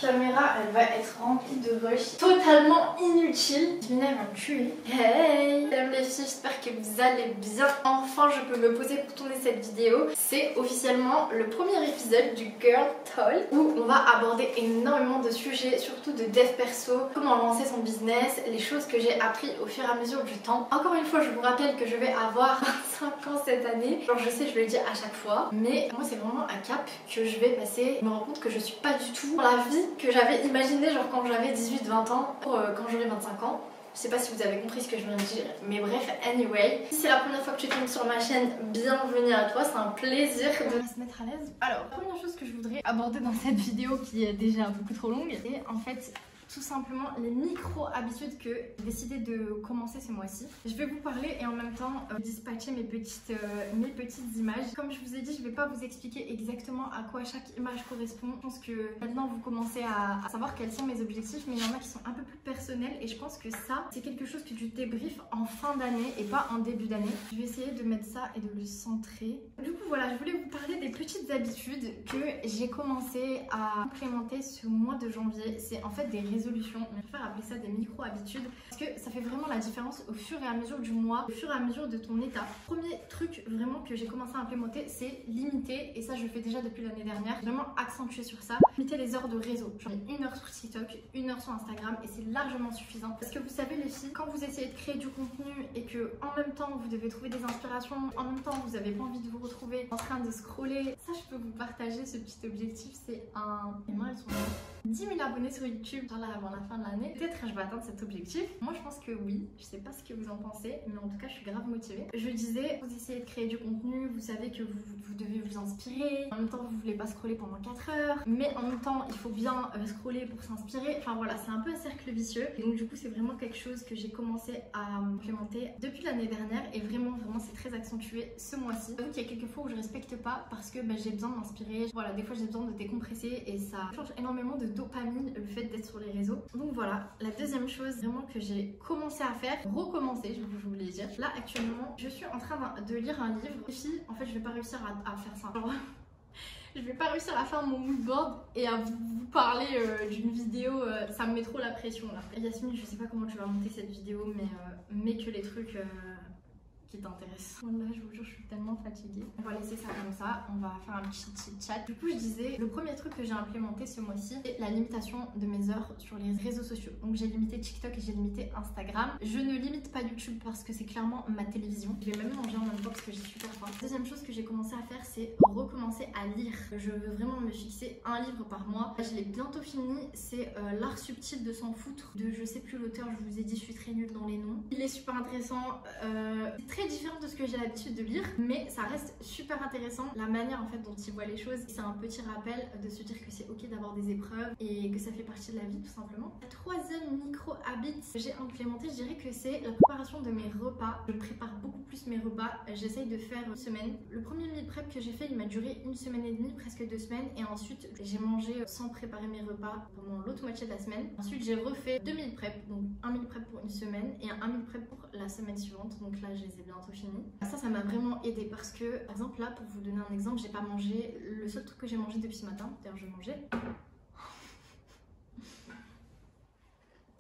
caméra elle va être remplie de rush totalement inutile. Mina va me tuer. Hey, salut les filles, j'espère que vous allez bien. Enfin je peux me poser pour tourner cette vidéo. C'est officiellement le premier épisode du Girl Talk où on va aborder énormément de sujets, surtout de dev perso, comment lancer son business, les choses que j'ai appris au fur et à mesure du temps. Encore une fois je vous rappelle que je vais avoir 25 ans cette année. Genre je sais, je le dis à chaque fois, mais moi c'est vraiment un cap que je vais passer. Je me rends compte que je suis pas du tout dans la vie que j'avais imaginée genre quand j'avais 18-20 ans, quand j'aurai 25 ans. Je sais pas si vous avez compris ce que je viens de dire, mais bref, anyway. Si c'est la première fois que tu tombes sur ma chaîne, bienvenue à toi, c'est un plaisir de se mettre à l'aise. Alors, la première chose que je voudrais aborder dans cette vidéo qui est déjà beaucoup trop longue, c'est en fait tout simplement les micro-habitudes que j'ai décidé de commencer ce mois-ci. Je vais vous parler et en même temps dispatcher mes petites images. Comme je vous ai dit, je vais pas vous expliquer exactement à quoi chaque image correspond. Je pense que maintenant vous commencez à savoir quels sont mes objectifs, mais il y en a qui sont un peu plus personnels et je pense que ça, c'est quelque chose que tu débriefes en fin d'année et pas en début d'année. Je vais essayer de mettre ça et de le centrer. Du coup voilà, je voulais vous parler des petites habitudes que j'ai commencé à implémenter ce mois de janvier. C'est en fait des résolutions, mais je préfère appeler ça des micro-habitudes parce que ça fait vraiment la différence au fur et à mesure du mois, au fur et à mesure de ton état. Premier truc vraiment que j'ai commencé à implémenter, c'est limiter, et ça je le fais déjà depuis l'année dernière, vraiment accentuer sur ça, limiter les heures de réseau. J'en ai 1 heure sur TikTok, 1 heure sur Instagram et c'est largement suffisant. Parce que vous savez les filles, quand vous essayez de créer du contenu et que en même temps vous devez trouver des inspirations, en même temps vous n'avez pas envie de vous retrouver en train de scroller, ça je peux vous partager ce petit objectif, c'est un... Les mains elles sont là. 10 000 abonnés sur YouTube avant la fin de l'année. Peut-être que je vais atteindre cet objectif. Moi je pense que oui, je sais pas ce que vous en pensez, mais en tout cas je suis grave motivée. Je disais, vous essayez de créer du contenu, vous savez que vous devez vous inspirer, en même temps vous voulez pas scroller pendant 4 heures, mais en même temps il faut bien scroller pour s'inspirer. Enfin voilà, c'est un peu un cercle vicieux. Et donc du coup c'est vraiment quelque chose que j'ai commencé à implémenter depuis l'année dernière et vraiment c'est très accentué ce mois-ci. J'avoue qu'il y a quelques fois où je respecte pas parce que j'ai besoin de m'inspirer. Voilà, des fois j'ai besoin de décompresser et ça change énormément de dopamine le fait d'être sur les réseaux. Donc voilà, la deuxième chose vraiment que j'ai commencé à faire, recommencer, je voulais dire. Là actuellement, je suis en train de lire un livre. Les filles, en fait je vais pas réussir à faire ça. Genre, je vais pas réussir à faire mon moodboard et à vous parler d'une vidéo, ça me met trop la pression là. Yasmine, je sais pas comment tu vas monter cette vidéo, mais mets que les trucs qui t'intéresse. Voilà, je vous jure, je suis tellement fatiguée. On va laisser ça comme ça, on va faire un petit chat. Du coup, je disais, le premier truc que j'ai implémenté ce mois-ci, c'est la limitation de mes heures sur les réseaux sociaux. Donc j'ai limité TikTok et j'ai limité Instagram. Je ne limite pas YouTube parce que c'est clairement ma télévision. Je vais même manger en même temps parce que j'ai super faim. Deuxième chose que j'ai commencé à faire, c'est recommencer à lire. Je veux vraiment me fixer un livre par mois. Je l'ai bientôt fini, c'est L'art subtil de s'en foutre de je sais plus l'auteur, je vous ai dit, je suis très nulle dans les noms. Il est super intéressant, c'est très différent de ce que j'ai l'habitude de lire, mais ça reste super intéressant la manière en fait dont il voit les choses. C'est un petit rappel de se dire que c'est ok d'avoir des épreuves et que ça fait partie de la vie tout simplement. La troisième micro-habit que j'ai implémenté, je dirais que c'est la préparation de mes repas. Je prépare beaucoup plus mes repas, j'essaye de faire une semaine. Le premier meal prep que j'ai fait, il m'a duré 1 semaine et demie, presque 2 semaines, et ensuite j'ai mangé sans préparer mes repas pendant l'autre moitié de la semaine. Ensuite j'ai refait 2 meal prep, donc un meal prep pour 1 semaine et un meal prep pour la semaine suivante, donc là je les ai bientôt fini. Ça m'a vraiment aidé parce que, par exemple là, pour vous donner un exemple, j'ai pas mangé, le seul truc que j'ai mangé depuis ce matin, d'ailleurs je mangeais,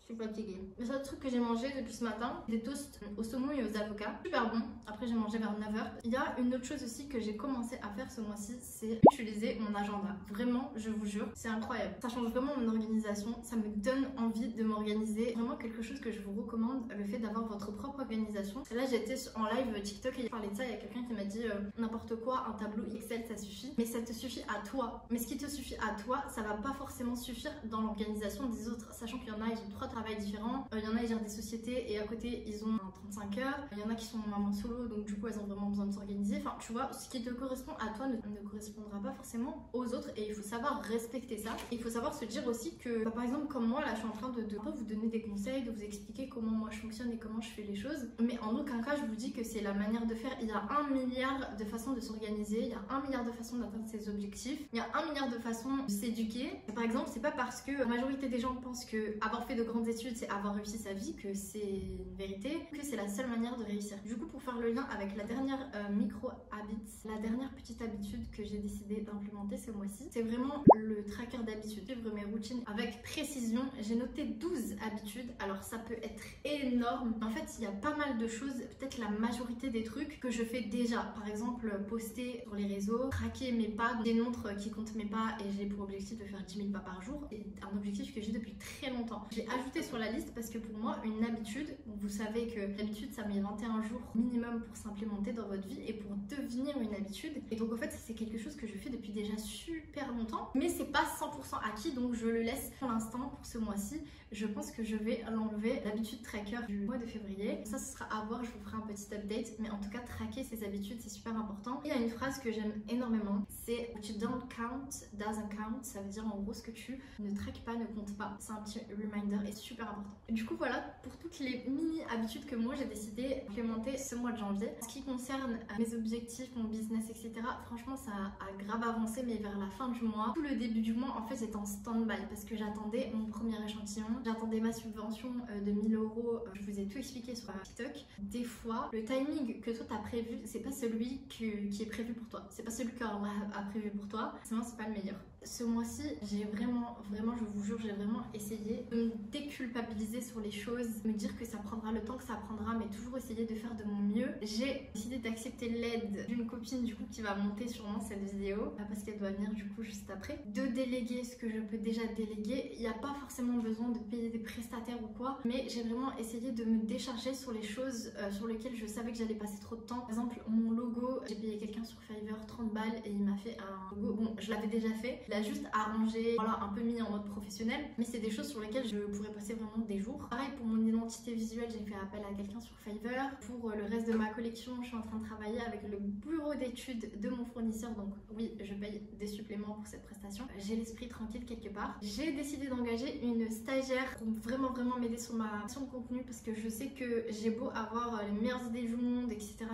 je suis fatiguée. Le seul truc que j'ai mangé depuis ce matin, des toasts au saumon et aux avocats, super bon. Après j'ai mangé vers 9 h. Il y a une autre chose aussi que j'ai commencé à faire ce mois-ci, c'est utiliser mon agenda. Vraiment, je vous jure, c'est incroyable. Ça change vraiment mon organisation, ça me donne envie de m'organiser. Vraiment quelque chose que je vous recommande, le fait d'avoir votre propre organisation. Et là j'étais en live TikTok et il parlait de ça, il y a quelqu'un qui m'a dit n'importe quoi, un tableau Excel ça suffit, mais ça te suffit à toi. Mais ce qui te suffit à toi, ça va pas forcément suffire dans l'organisation des autres, sachant qu'il y en a, ils ont 3 travails différents. Il y en a, ils gèrent des sociétés et à côté, ils ont 35 heures. Il y en a qui sont maman solo, donc du coup, elles ont vraiment besoin de s'organiser. Enfin, tu vois, ce qui te correspond à toi ne correspondra pas forcément aux autres et il faut savoir respecter ça. Et il faut savoir se dire aussi que, par exemple, comme moi, là, je suis en train de vous donner des conseils, de vous expliquer comment moi je fonctionne et comment je fais les choses. Mais en aucun cas, je vous dis que c'est la manière de faire. Il y a 1 milliard de façons de s'organiser, il y a 1 milliard de façons d'atteindre ses objectifs, il y a 1 milliard de façons de s'éduquer. Par exemple, c'est pas parce que la majorité des gens pensent que avoir fait de grandes études c'est avoir réussi sa vie, que c'est une vérité, que c'est la seule manière de réussir. Du coup, pour faire le lien avec la dernière micro-habit, la dernière petite habitude que j'ai décidé d'implémenter ce mois-ci, c'est vraiment le tracker d'habitude. Suivre mes routines avec précision. J'ai noté 12 habitudes. Alors ça peut être énorme. En fait, il y a pas mal de choses, peut-être la majorité des trucs que je fais déjà. Par exemple, poster sur les réseaux, traquer mes pas, des montres qui comptent mes pas, et j'ai pour objectif de faire 10 000 pas par jour. C'est un objectif que j'ai depuis très longtemps. J'ai ajouté sur la liste parce que pour moi, une habitude, vous savez que l'habitude ça met 21 jours minimum pour s'implémenter dans votre vie et pour devenir une habitude. Et donc en fait, c'est quelque chose que je fais depuis déjà super longtemps, mais c'est pas 100% acquis, donc je le laisse pour l'instant pour ce mois-ci. Je pense que je vais l'enlever, l'habitude tracker du mois de février. Ça, ce sera à voir, je vous ferai un petit update, mais en tout cas, traquer ses habitudes, c'est super important. Il y a une phrase que j'aime énormément, c'est "What you don't count doesn't count", ça veut dire en gros ce que tu ne traques pas ne compte pas. C'est un petit reminder et super important. Du coup, voilà pour toutes les mini-habitudes que moi j'ai décidé d'implémenter ce mois de janvier. En ce qui concerne mes objectifs, mon business, etc., franchement, ça a grave avancé, mais vers la fin du mois, tout le début du mois, en fait, j'étais en stand-by parce que j'attendais mon premier échantillon. J'attendais ma subvention de 1000 €. Je vous ai tout expliqué sur TikTok. Des fois, le timing que toi t'as prévu, c'est pas celui qui est prévu pour toi. C'est pas celui qu'Allah a prévu pour toi. Sinon, c'est pas le meilleur. Ce mois-ci, j'ai vraiment, je vous jure, j'ai vraiment essayé de me déculpabiliser sur les choses, me dire que ça prendra le temps que ça prendra, mais toujours essayer de faire de mon mieux. J'ai décidé d'accepter l'aide d'une copine du coup qui va monter sûrement cette vidéo, parce qu'elle doit venir du coup juste après. De déléguer ce que je peux déjà déléguer. Il n'y a pas forcément besoin de payer des prestataires ou quoi, mais j'ai vraiment essayé de me décharger sur les choses sur lesquelles je savais que j'allais passer trop de temps. Par exemple, mon logo, j'ai payé quelqu'un sur Fiverr 30 balles et il m'a fait un logo. Bon, je l'avais déjà fait. Il a juste arrangé, voilà, un peu mis en mode professionnel, mais c'est des choses sur lesquelles je pourrais passer vraiment des jours. Pareil pour mon identité visuelle, j'ai fait appel à quelqu'un sur Fiverr. Pour le reste de ma collection, je suis en train de travailler avec le bureau d'études de mon fournisseur, donc oui, je paye des suppléments pour cette prestation. J'ai l'esprit tranquille quelque part. J'ai décidé d'engager une stagiaire pour vraiment m'aider sur ma création de contenu, parce que je sais que j'ai beau avoir les meilleures idées du monde, etc.,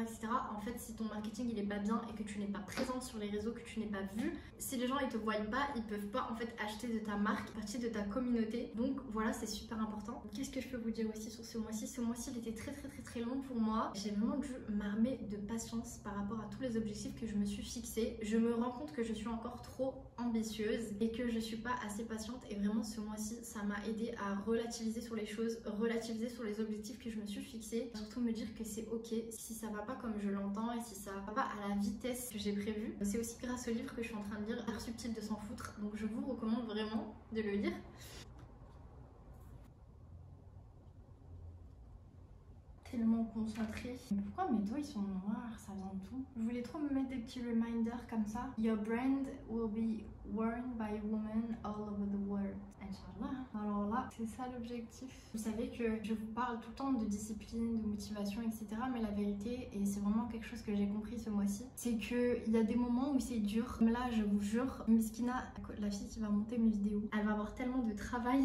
en fait, si ton marketing il est pas bien et que tu n'es pas présente sur les réseaux, que tu n'es pas vue, si les gens ils te voient pas, ils peuvent pas en fait acheter de ta marque, partie de ta communauté. Donc voilà, c'est super important. Qu'est-ce que je peux vous dire aussi sur ce mois-ci? Ce mois-ci, il était très long pour moi. J'ai vraiment dû m'armer de patience par rapport à tous les objectifs que je me suis fixés. Je me rends compte que je suis encore trop ambitieuse et que je suis pas assez patiente, et vraiment ce mois-ci, ça m'a aidé à relativiser sur les choses, relativiser sur les objectifs que je me suis fixés, surtout me dire que c'est ok si ça va pas comme je l'entends et si ça va pas à la vitesse que j'ai prévue. C'est aussi grâce au livre que je suis en train de lire, L'art subtil de s'en foutre, donc je vous recommande vraiment de le lire. Tellement concentrée. Pourquoi mes doigts ils sont noirs? Ça vient de tout. Je voulais trop me mettre des petits reminders comme ça. Your brand will be worn by women all over the world. Inch'Allah. Alors là, c'est ça l'objectif. Vous savez que je vous parle tout le temps de discipline, de motivation, etc. Mais la vérité, et c'est vraiment quelque chose que j'ai compris ce mois-ci, c'est qu'il y a des moments où c'est dur. Comme là, je vous jure, Miskina, la fille qui va monter mes vidéos, elle va avoir tellement de travail.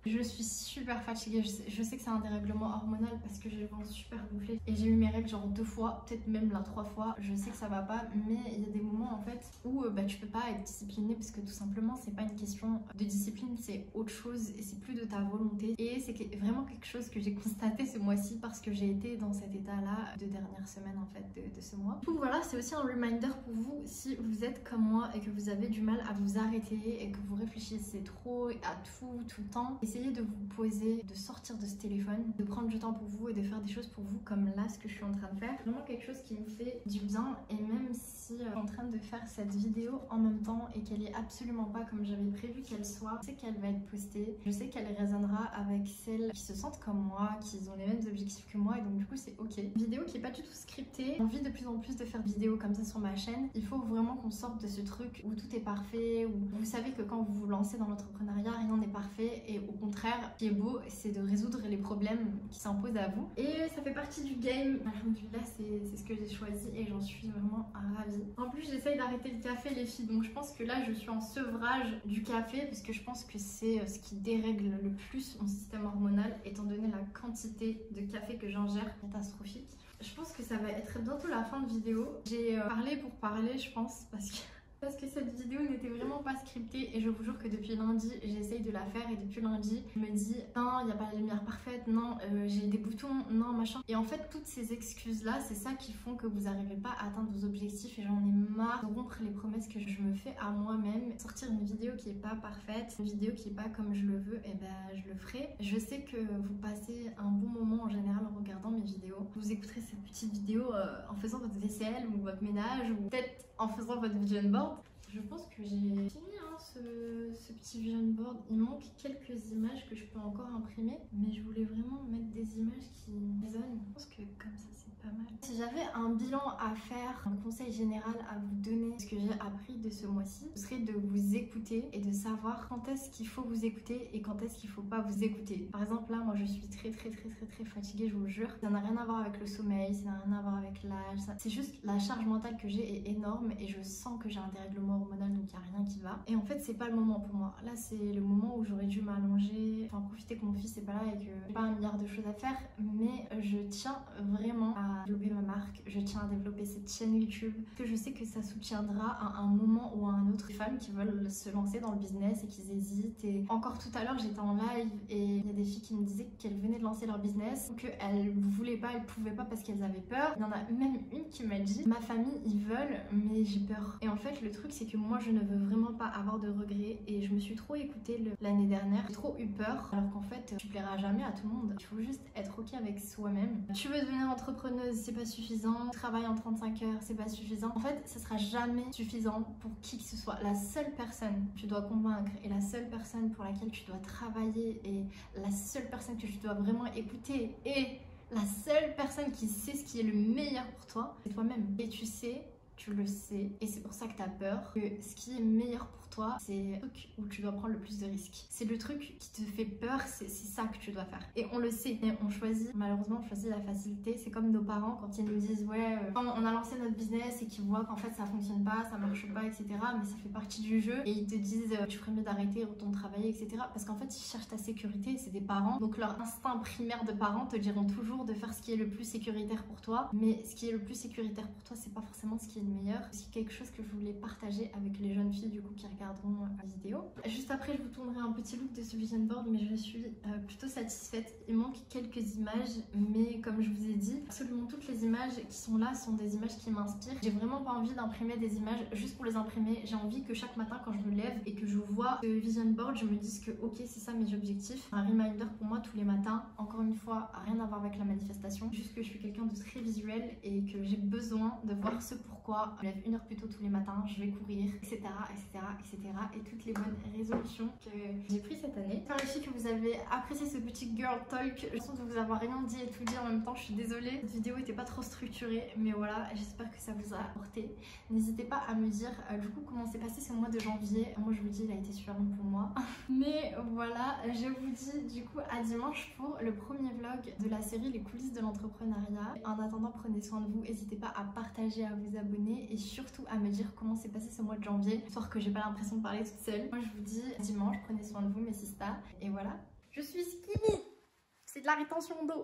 Je suis super fatiguée, je sais que c'est un dérèglement hormonal parce que j'ai le ventre super gonflé et j'ai eu mes règles genre 2 fois, peut-être même là 3 fois. Je sais que ça va pas, mais il y a des moments en fait où tu peux pas être disciplinée parce que tout simplement c'est pas une question de discipline, c'est autre chose et c'est plus de ta volonté. Et c'est vraiment quelque chose que j'ai constaté ce mois-ci parce que j'ai été dans cet état là de dernière semaine en fait de ce mois. Donc voilà, c'est aussi un reminder pour vous si vous êtes comme moi et que vous avez du mal à vous arrêter et que vous réfléchissez trop à tout le temps. Essayez de vous poser, de sortir de ce téléphone, de prendre du temps pour vous et de faire des choses pour vous comme là ce que je suis en train de faire. Vraiment quelque chose qui me fait du bien, et même si je suis en train de faire cette vidéo en même temps et qu'elle est absolument pas comme j'avais prévu qu'elle soit, je sais qu'elle va être postée, je sais qu'elle résonnera avec celles qui se sentent comme moi, qui ont les mêmes objectifs que moi, et donc du coup c'est ok. Une vidéo qui est pas du tout scriptée, j'ai envie de plus en plus de faire des vidéos comme ça sur ma chaîne. Il faut vraiment qu'on sorte de ce truc où tout est parfait, où vous savez que quand vous vous lancez dans l'entrepreneuriat, rien n'est parfait, et au contraire, ce qui est beau, c'est de résoudre les problèmes qui s'imposent à vous. Et ça fait partie du game. Alhamdoulilah, c'est ce que j'ai choisi et j'en suis vraiment ravie. En plus, j'essaye d'arrêter le café, les filles. Donc je pense que là, je suis en sevrage du café parce que je pense que c'est ce qui dérègle le plus mon système hormonal, étant donné la quantité de café que j'ingère, catastrophique. Je pense que ça va être bientôt la fin de vidéo. J'ai parlé pour parler, je pense, parce que parce que cette vidéo n'était vraiment pas scriptée et je vous jure que depuis lundi j'essaye de la faire et depuis lundi je me dis non il n'y a pas la lumière parfaite, non j'ai des boutons, non machin. Et en fait toutes ces excuses là c'est ça qui font que vous n'arrivez pas à atteindre vos objectifs et j'en ai marre de rompre les promesses que je me fais à moi-même. Sortir une vidéo qui est pas parfaite, une vidéo qui est pas comme je le veux, et ben je le ferai. Je sais que vous passez un bon moment en général en regardant mes vidéos. Vous écouterez cette petite vidéo en faisant votre vaisselle ou votre ménage ou peut-être en faisant votre vision board. Je pense que j'ai fini hein, ce petit vision board. Il manque quelques images que je peux encore imprimer, mais je voulais vraiment mettre des images qui résonnent. Je pense que comme ça c'est pas mal. Si j'avais un bilan à faire, un conseil général à vous donner, ce que j'ai appris de ce mois-ci, ce serait de vous écouter et de savoir quand est-ce qu'il faut vous écouter et quand est-ce qu'il faut pas vous écouter. Par exemple là, moi je suis très fatiguée, je vous le jure. Ça n'a rien à voir avec le sommeil, ça n'a rien à voir avec l'âge. C'est juste la charge mentale que j'ai est énorme et je sens que j'ai un dérèglement hormonal donc il n'y a rien qui va. Et en fait c'est pas le moment pour moi. Là c'est le moment où j'aurais dû m'allonger, enfin profiter que mon fils est pas là et que j'ai pas un milliard de choses à faire, mais je tiens vraiment à développer ma marque, je tiens à développer cette chaîne YouTube, que je sais que ça soutiendra à un moment ou à un autre les femmes qui veulent se lancer dans le business et qui hésitent. Et encore tout à l'heure j'étais en live et il y a des filles qui me disaient qu'elles venaient de lancer leur business, qu'elles voulaient pas, elles pouvaient pas parce qu'elles avaient peur. Il y en a même une qui m'a dit ma famille ils veulent mais j'ai peur. Et en fait le truc c'est que moi je ne veux vraiment pas avoir de regrets et je me suis trop écoutée l'année dernière, j'ai trop eu peur alors qu'en fait tu plairas jamais à tout le monde. Il faut juste être ok avec soi-même. Tu veux devenir entrepreneuse, c'est pas suffisant. Travailler en 35 heures, c'est pas suffisant. En fait, ça sera jamais suffisant pour qui que ce soit. La seule personne que tu dois convaincre et la seule personne pour laquelle tu dois travailler et la seule personne que tu dois vraiment écouter et la seule personne qui sait ce qui est le meilleur pour toi, c'est toi-même. Et tu sais, tu le sais et c'est pour ça que tu as peur, que ce qui est meilleur pour toi c'est le truc où tu dois prendre le plus de risques, c'est le truc qui te fait peur, c'est ça que tu dois faire et on le sait et on choisit, malheureusement on choisit la facilité. C'est comme nos parents quand ils nous disent ouais quand on a lancé notre business et qu'ils voient qu'en fait ça fonctionne pas, ça marche pas etc, mais ça fait partie du jeu et ils te disent tu ferais mieux d'arrêter, retourne travailler etc, parce qu'en fait ils cherchent ta sécurité, c'est des parents donc leur instinct primaire de parents te diront toujours de faire ce qui est le plus sécuritaire pour toi, mais ce qui est le plus sécuritaire pour toi c'est pas forcément ce qui est le meilleur. C'est quelque chose que je voulais partager avec les jeunes filles du coup qui regarderont la vidéo. Juste après je vous tournerai un petit look de ce vision board mais je suis plutôt satisfaite. Il manque quelques images mais comme je vous ai dit absolument toutes les images qui sont là sont des images qui m'inspirent. J'ai vraiment pas envie d'imprimer des images juste pour les imprimer. J'ai envie que chaque matin quand je me lève et que je vois ce vision board je me dise que ok c'est ça mes objectifs. Un reminder pour moi tous les matins. Encore une fois rien à voir avec la manifestation, juste que je suis quelqu'un de très visuel et que j'ai besoin de voir ce pourquoi je me lève 1 heure plus tôt tous les matins, je vais courir, etc. Et toutes les bonnes résolutions que j'ai prises cette année. J'espère les filles que vous avez apprécié ce petit girl talk. J'ai l'impression de vous avoir rien dit et tout dit en même temps, je suis désolée. Cette vidéo était pas trop structurée, mais voilà, j'espère que ça vous a apporté. N'hésitez pas à me dire du coup comment s'est passé ce mois de janvier. Moi je vous dis, il a été super long pour moi. Mais voilà, je vous dis du coup à dimanche pour le premier vlog de la série Les coulisses de l'entrepreneuriat. En attendant, prenez soin de vous, n'hésitez pas à partager, à vous abonner et surtout à me dire comment s'est passé ce mois de janvier, histoire que j'ai pas l'impression de parler toute seule. Moi je vous dis à dimanche, prenez soin de vous mes sistas et voilà. Je suis skinny, c'est de la rétention d'eau.